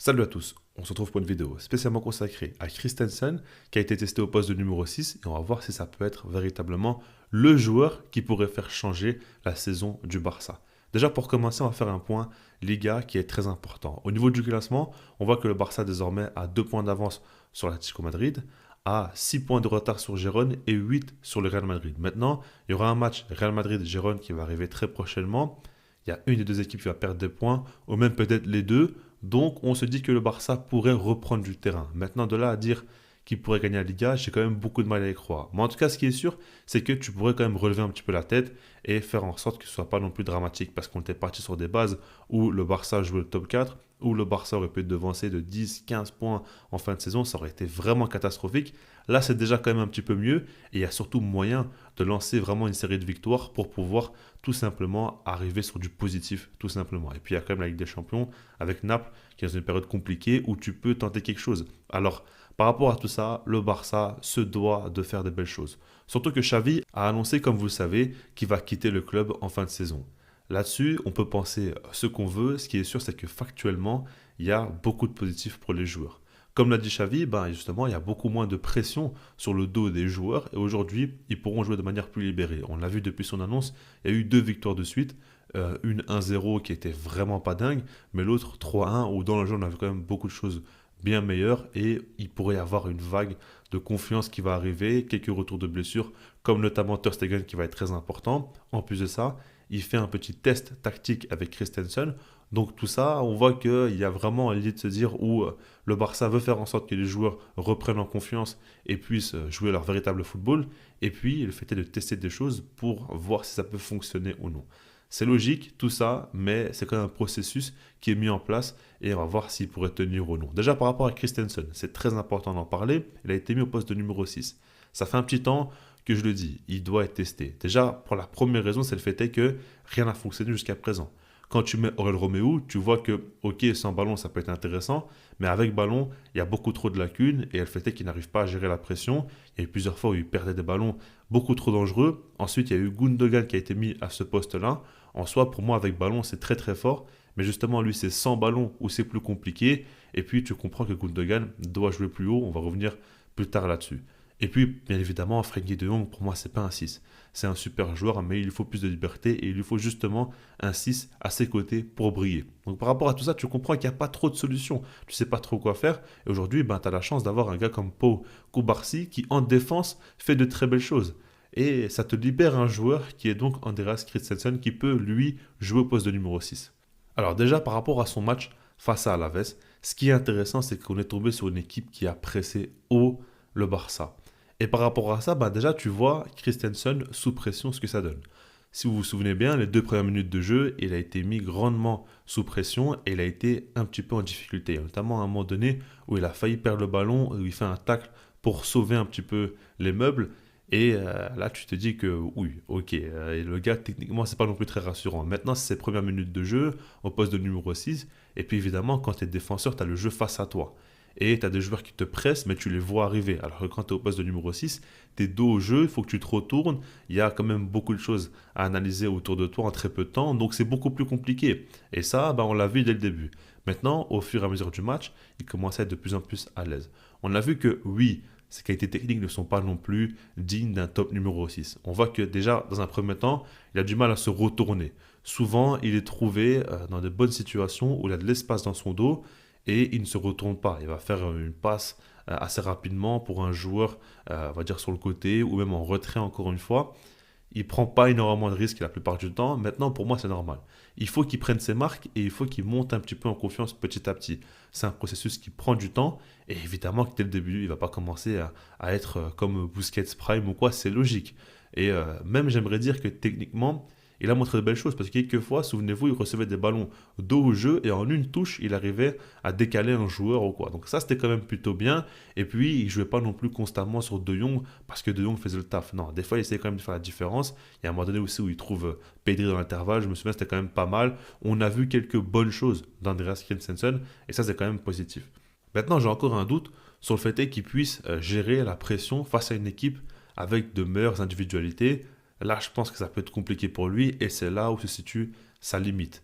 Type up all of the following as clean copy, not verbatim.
Salut à tous, on se retrouve pour une vidéo spécialement consacrée à Christensen qui a été testé au poste de numéro 6 et on va voir si ça peut être véritablement le joueur qui pourrait faire changer la saison du Barça. Déjà pour commencer, on va faire un point Liga qui est très important. Au niveau du classement, on voit que le Barça désormais a 2 points d'avance sur l'Atlético Madrid, a 6 points de retard sur Gérone et 8 sur le Real Madrid. Maintenant, il y aura un match Real Madrid-Gérone qui va arriver très prochainement. Il y a une des deux équipes qui va perdre des points, ou même peut-être les deux. Donc on se dit que le Barça pourrait reprendre du terrain. Maintenant, de là à dire qu'il pourrait gagner la Liga, j'ai quand même beaucoup de mal à y croire. Mais en tout cas, ce qui est sûr, c'est que tu pourrais quand même relever un petit peu la tête et faire en sorte que ce ne soit pas non plus dramatique. Parce qu'on était parti sur des bases où le Barça jouait le top 4, où le Barça aurait pu être devancé de 10, 15 points en fin de saison. Ça aurait été vraiment catastrophique. Là, c'est déjà quand même un petit peu mieux. Et il y a surtout moyen de lancer vraiment une série de victoires pour pouvoir tout simplement arriver sur du positif, tout simplement. Et puis il y a quand même la Ligue des Champions avec Naples qui est dans une période compliquée où tu peux tenter quelque chose. Alors, par rapport à tout ça, le Barça se doit de faire de belles choses. Surtout que Xavi a annoncé, comme vous le savez, qu'il va quitter le club en fin de saison. Là-dessus, on peut penser ce qu'on veut. Ce qui est sûr, c'est que factuellement, il y a beaucoup de positifs pour les joueurs. Comme l'a dit Xavi, ben justement, il y a beaucoup moins de pression sur le dos des joueurs et aujourd'hui, ils pourront jouer de manière plus libérée. On l'a vu depuis son annonce, il y a eu 2 victoires de suite, une 1-0 qui était vraiment pas dingue, mais l'autre 3-1 où dans le jeu on avait quand même beaucoup de choses bien meilleures et il pourrait y avoir une vague de confiance qui va arriver, quelques retours de blessures, comme notamment Ter Stegen qui va être très important. En plus de ça, il fait un petit test tactique avec Christensen. Donc tout ça, on voit qu'il y a vraiment l'idée de se dire où le Barça veut faire en sorte que les joueurs reprennent en confiance et puissent jouer leur véritable football. Et puis, le fait est de tester des choses pour voir si ça peut fonctionner ou non. C'est logique, tout ça, mais c'est quand même un processus qui est mis en place et on va voir s'il pourrait tenir ou non. Déjà, par rapport à Christensen, c'est très important d'en parler. Il a été mis au poste de numéro 6. Ça fait un petit temps que je le dis, il doit être testé. Déjà, pour la première raison, c'est le fait est que rien n'a fonctionné jusqu'à présent. Quand tu mets Aurel Roméo, tu vois que, ok, sans ballon, ça peut être intéressant, mais avec ballon, il y a beaucoup trop de lacunes et le fait est qu'il n'arrive pas à gérer la pression. Il y a eu plusieurs fois où il perdait des ballons beaucoup trop dangereux. Ensuite, il y a eu Gundogan qui a été mis à ce poste-là. En soi, pour moi, avec ballon, c'est très très fort. Mais justement, lui, c'est sans ballon où c'est plus compliqué. Et puis, tu comprends que Gundogan doit jouer plus haut. On va revenir plus tard là-dessus. Et puis, bien évidemment, Frenkie de Jong, pour moi, c'est pas un 6. C'est un super joueur, mais il lui faut plus de liberté et il lui faut justement un 6 à ses côtés pour briller. Donc, par rapport à tout ça, tu comprends qu'il n'y a pas trop de solutions. Tu sais pas trop quoi faire. Et aujourd'hui, ben, tu as la chance d'avoir un gars comme Pau Koubarsi qui, en défense, fait de très belles choses. Et ça te libère un joueur qui est donc Andreas Christensen qui peut, lui, jouer au poste de numéro 6. Alors, déjà, par rapport à son match face à Alaves, ce qui est intéressant, c'est qu'on est tombé sur une équipe qui a pressé haut le Barça. Et par rapport à ça, bah déjà, tu vois Christensen sous pression, ce que ça donne. Si vous vous souvenez bien, les 2 premières minutes de jeu, il a été mis grandement sous pression et il a été un petit peu en difficulté. Notamment à un moment donné où il a failli perdre le ballon, où il fait un tacle pour sauver un petit peu les meubles. Et là, tu te dis que oui, ok, et le gars, techniquement, c'est pas non plus très rassurant. Maintenant, c'est ses premières minutes de jeu au poste de numéro 6. Et puis évidemment, quand tu es défenseur, tu as le jeu face à toi et tu as des joueurs qui te pressent, mais tu les vois arriver. Alors que quand tu es au poste de numéro 6, tu es dos au jeu, il faut que tu te retournes. Il y a quand même beaucoup de choses à analyser autour de toi en très peu de temps, donc c'est beaucoup plus compliqué. Et ça, bah, on l'a vu dès le début. Maintenant, au fur et à mesure du match, il commence à être de plus en plus à l'aise. On a vu que oui, ses qualités techniques ne sont pas non plus dignes d'un top numéro 6. On voit que déjà, dans un premier temps, il a du mal à se retourner. Souvent, il est trouvé dans de bonnes situations où il a de l'espace dans son dos et il ne se retourne pas. Il va faire une passe assez rapidement pour un joueur, on va dire sur le côté ou même en retrait encore une fois. Il ne prend pas énormément de risques la plupart du temps. Maintenant, pour moi, c'est normal. Il faut qu'il prenne ses marques et il faut qu'il monte un petit peu en confiance petit à petit. C'est un processus qui prend du temps. Et évidemment que dès le début, il ne va pas commencer à être comme Busquets Prime ou quoi. C'est logique. Et même, j'aimerais dire que techniquement, il a montré de belles choses parce que quelquefois, souvenez-vous, il recevait des ballons dos au jeu et en une touche, il arrivait à décaler un joueur ou quoi. Donc ça, c'était quand même plutôt bien. Et puis, il jouait pas non plus constamment sur De Jong parce que De Jong faisait le taf. Non, des fois, il essayait quand même de faire la différence. Il y a un moment donné aussi où il trouve Pedri dans l'intervalle. Je me souviens, c'était quand même pas mal. On a vu quelques bonnes choses d'Andreas Christensen et ça, c'est quand même positif. Maintenant, j'ai encore un doute sur le fait qu'il puisse gérer la pression face à une équipe avec de meilleures individualités. Là, je pense que ça peut être compliqué pour lui et c'est là où se situe sa limite.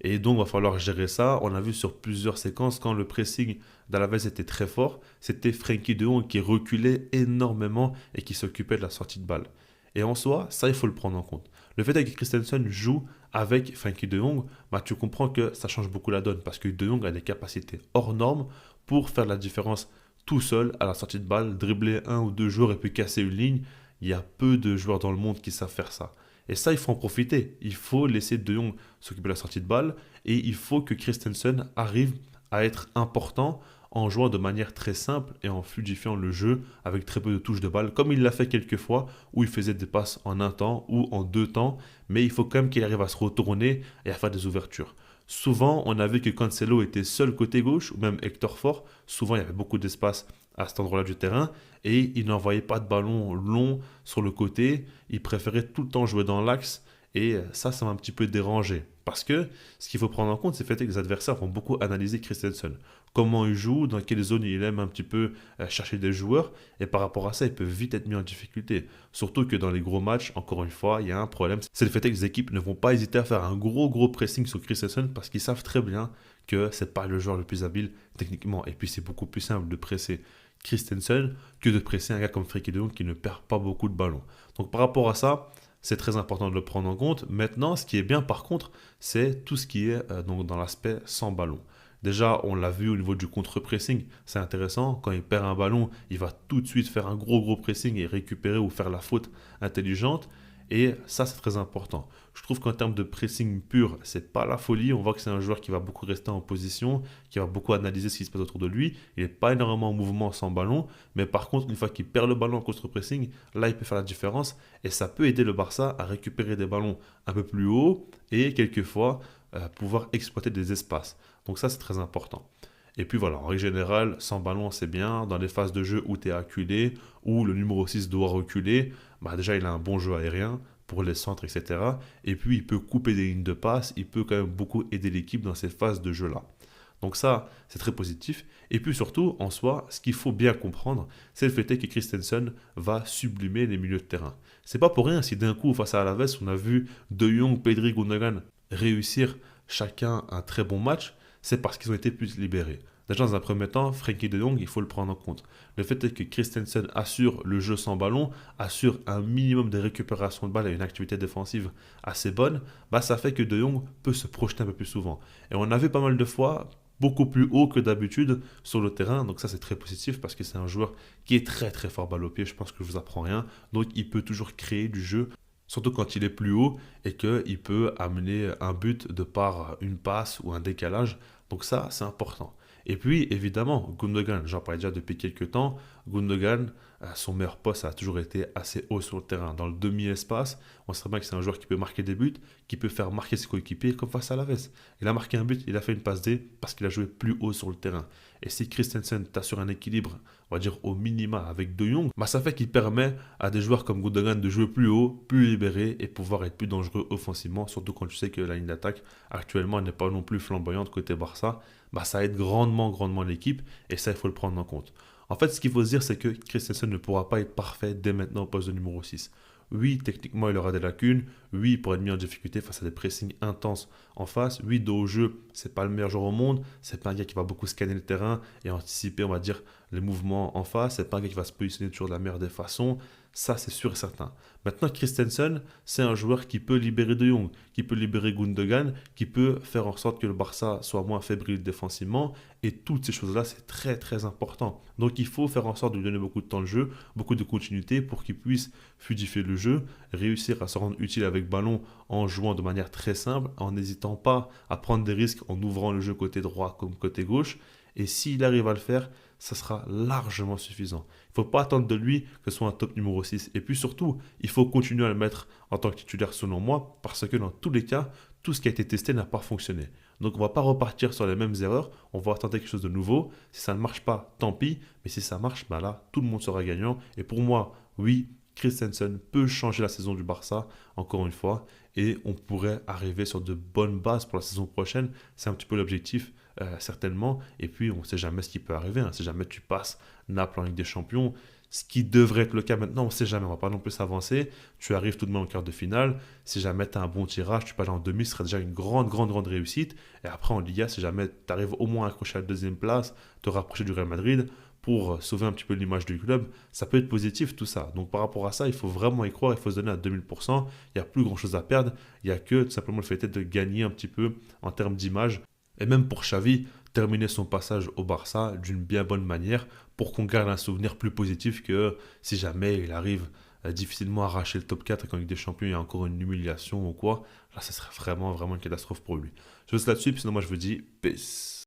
Et donc, il va falloir gérer ça. On a vu sur plusieurs séquences, quand le pressing d'Alaves était très fort, c'était Frenkie de Jong qui reculait énormément et qui s'occupait de la sortie de balle. Et en soi, ça, il faut le prendre en compte. Le fait que Christensen joue avec Frenkie de Jong, bah, tu comprends que ça change beaucoup la donne parce que de Jong a des capacités hors normes pour faire la différence tout seul à la sortie de balle, dribbler un ou deux joueurs et puis casser une ligne. Il y a peu de joueurs dans le monde qui savent faire ça. Et ça, il faut en profiter. Il faut laisser De Jong s'occuper de la sortie de balle et il faut que Christensen arrive à être important en jouant de manière très simple et en fluidifiant le jeu avec très peu de touches de balle, comme il l'a fait quelques fois où il faisait des passes en un temps ou en deux temps, mais il faut quand même qu'il arrive à se retourner et à faire des ouvertures. Souvent, on a vu que Cancelo était seul côté gauche, ou même Hector Fort. Souvent, il y avait beaucoup d'espace à cet endroit-là du terrain et il n'envoyait pas de ballon long sur le côté. Il préférait tout le temps jouer dans l'axe et ça m'a un petit peu dérangé. Parce que ce qu'il faut prendre en compte, c'est le fait que les adversaires vont beaucoup analyser Christensen. Comment il joue, dans quelle zone il aime un petit peu chercher des joueurs. Et par rapport à ça, il peut vite être mis en difficulté. Surtout que dans les gros matchs, encore une fois, il y a un problème. C'est le fait que les équipes ne vont pas hésiter à faire un gros pressing sur Christensen parce qu'ils savent très bien que c'est pas le joueur le plus habile techniquement. Et puis c'est beaucoup plus simple de presser Christensen que de presser un gars comme Frenkie de Jong qui ne perd pas beaucoup de ballons. Donc par rapport à ça, c'est très important de le prendre en compte. Maintenant, ce qui est bien par contre, c'est tout ce qui est donc dans l'aspect sans ballon. Déjà, on l'a vu au niveau du contre-pressing, c'est intéressant. Quand il perd un ballon, il va tout de suite faire un gros pressing et récupérer ou faire la faute intelligente. Et ça, c'est très important. Je trouve qu'en termes de pressing pur, c'est pas la folie. On voit que c'est un joueur qui va beaucoup rester en position, qui va beaucoup analyser ce qui se passe autour de lui. Il n'est pas énormément en mouvement sans ballon. Mais par contre, une fois qu'il perd le ballon en contre-pressing, là, il peut faire la différence. Et ça peut aider le Barça à récupérer des ballons un peu plus haut et quelquefois pouvoir exploiter des espaces. Donc ça, c'est très important. Et puis voilà, en règle générale, sans ballon, c'est bien. Dans les phases de jeu où tu es acculé, où le numéro 6 doit reculer, bah déjà, il a un bon jeu aérien pour les centres, etc. Et puis, il peut couper des lignes de passe. Il peut quand même beaucoup aider l'équipe dans ces phases de jeu-là. Donc ça, c'est très positif. Et puis surtout, en soi, ce qu'il faut bien comprendre, c'est le fait que Christensen va sublimer les milieux de terrain. C'est pas pour rien si d'un coup, face à Alaves, on a vu De Jong, Pedri, Gundogan réussir chacun un très bon match, c'est parce qu'ils ont été plus libérés. Déjà, dans un premier temps, Frenkie de Jong, il faut le prendre en compte. Le fait est que Christensen assure le jeu sans ballon, assure un minimum de récupération de balle et une activité défensive assez bonne, bah ça fait que de Jong peut se projeter un peu plus souvent. Et on a vu pas mal de fois, beaucoup plus haut que d'habitude sur le terrain, donc ça c'est très positif parce que c'est un joueur qui est très fort balle au pied, je pense que je vous apprends rien, donc il peut toujours créer du jeu surtout quand il est plus haut et qu'il peut amener un but de par une passe ou un décalage. Donc ça, c'est important. Et puis, évidemment, Gundogan, j'en parlais déjà depuis quelques temps, Gundogan, son meilleur poste a toujours été assez haut sur le terrain. Dans le demi-espace, on sait bien que c'est un joueur qui peut marquer des buts, qui peut faire marquer ses coéquipiers comme face à Alaves. Il a marqué un but, il a fait une passe D parce qu'il a joué plus haut sur le terrain. Et si Christensen t'assure un équilibre, on va dire au minima avec De Jong, bah ça fait qu'il permet à des joueurs comme Gundogan de jouer plus haut, plus libéré et pouvoir être plus dangereux offensivement, surtout quand tu sais que la ligne d'attaque actuellement n'est pas non plus flamboyante côté Barça. Bah ça aide grandement l'équipe et ça il faut le prendre en compte. En fait, ce qu'il faut se dire, c'est que Christensen ne pourra pas être parfait dès maintenant au poste de numéro 6. Oui, techniquement, il aura des lacunes. Oui, il pourrait être mis en difficulté face à des pressings intenses en face. Oui, dos au jeu, c'est pas le meilleur joueur au monde. C'est pas un gars qui va beaucoup scanner le terrain et anticiper, on va dire, les mouvements en face. C'est pas un gars qui va se positionner toujours de la meilleure des façons. Ça, c'est sûr et certain. Maintenant, Christensen, c'est un joueur qui peut libérer De Jong, qui peut libérer Gundogan, qui peut faire en sorte que le Barça soit moins fébrile défensivement. Et toutes ces choses-là, c'est très important. Donc, il faut faire en sorte de lui donner beaucoup de temps de jeu, beaucoup de continuité pour qu'il puisse fluidifier le jeu, réussir à se rendre utile avec ballon en jouant de manière très simple, en n'hésitant pas à prendre des risques en ouvrant le jeu côté droit comme côté gauche. Et s'il arrive à le faire, ça sera largement suffisant. Il ne faut pas attendre de lui que ce soit un top numéro 6. Et puis surtout, il faut continuer à le mettre en tant que titulaire selon moi, parce que dans tous les cas, tout ce qui a été testé n'a pas fonctionné. Donc on ne va pas repartir sur les mêmes erreurs, on va tenter quelque chose de nouveau. Si ça ne marche pas, tant pis, mais si ça marche, bah là, tout le monde sera gagnant. Et pour moi, oui, Christensen peut changer la saison du Barça, encore une fois, et on pourrait arriver sur de bonnes bases pour la saison prochaine. C'est un petit peu l'objectif, certainement. Et puis, on ne sait jamais ce qui peut arriver. Hein. Si jamais tu passes Naples en Ligue des Champions, Ce qui devrait être le cas maintenant, on ne sait jamais, on ne va pas non plus s'avancer. Tu arrives tout de même en quart de finale. Si jamais tu as un bon tirage, tu passes en demi, ce serait déjà une grande, grande, grande réussite. Et après en Liga, si jamais tu arrives au moins à accrocher à la deuxième place, te rapprocher du Real Madrid pour sauver un petit peu l'image du club, ça peut être positif tout ça. Donc par rapport à ça, il faut vraiment y croire, il faut se donner à 2000%. Il n'y a plus grand-chose à perdre. Il n'y a que tout simplement le fait de gagner un petit peu en termes d'image. Et même pour Xavi, terminer son passage au Barça d'une bien bonne manière pour qu'on garde un souvenir plus positif que si jamais il arrive difficilement à arracher le top 4 et qu'en Ligue des Champions il y a encore une humiliation ou quoi, là ça serait vraiment vraiment une catastrophe pour lui. Je vous laisse là-dessus, puis sinon moi je vous dis peace.